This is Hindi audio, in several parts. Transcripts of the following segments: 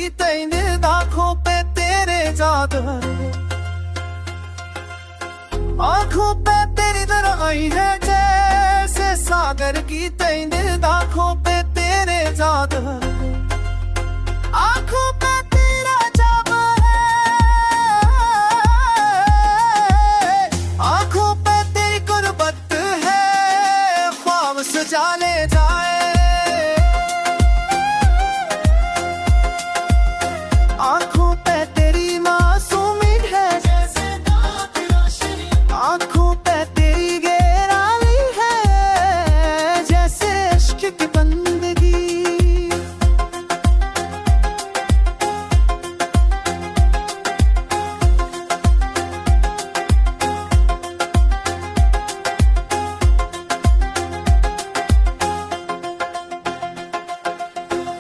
की तेन आंखों पे तेरे जादू, आंखों पे तेरी तरह आई है जैसे सागर की तेन आंखों पे तेरे जादू, आंखों पे तेरा जादू है, आंखों पे तेरी गुर्बत है, ख्वाब सजा ले जाए, आंखों पे तेरी मासूमी है जैसे रात रोशनी, आंखों पे तेरी गहराई है जैसे इश्क की बंदगी,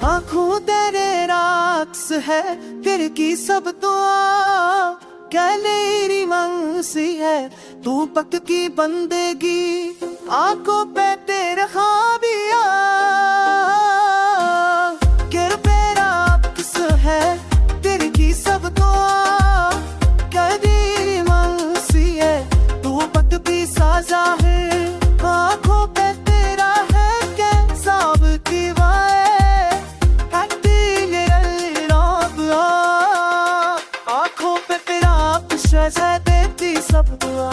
आंखों तेरे राक्स है फिर की सब दुआ, गहरी मंसी है तू पक की बंदगी, आंखों पे तेरे ख्वाबिया गिर पेरा किस है तेरी की सब दुआ, गहरी मंसी है तू पक की साजा है, आंखों पे तेरा है कैसा की वाए, आंखों पे तेरा है देती सब दुआ,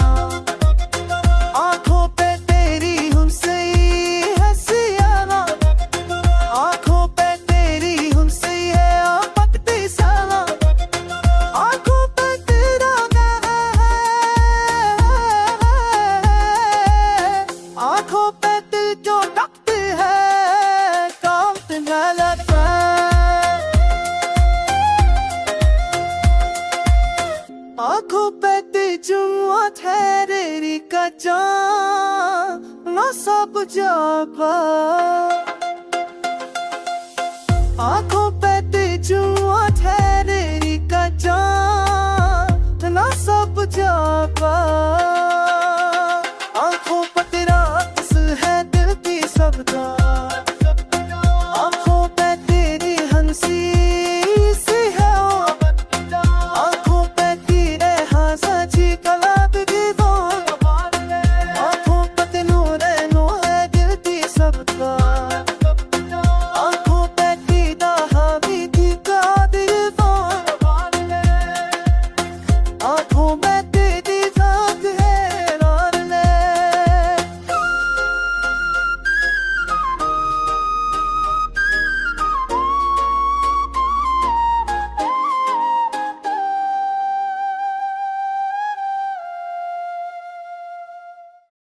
आंखों पे तेरी हमसे हंसियाना, आंखों पे तेरी हमसे है पकती साला, आंखों पे तेरा है, आंखों पे दिल जो टकती है काम तुम्हें लगता है, आंखों पे जुआ ठहरेरी का जान ना सब जापा, आंखों पे जुआ ठहरेरी का जान ना सब जापा।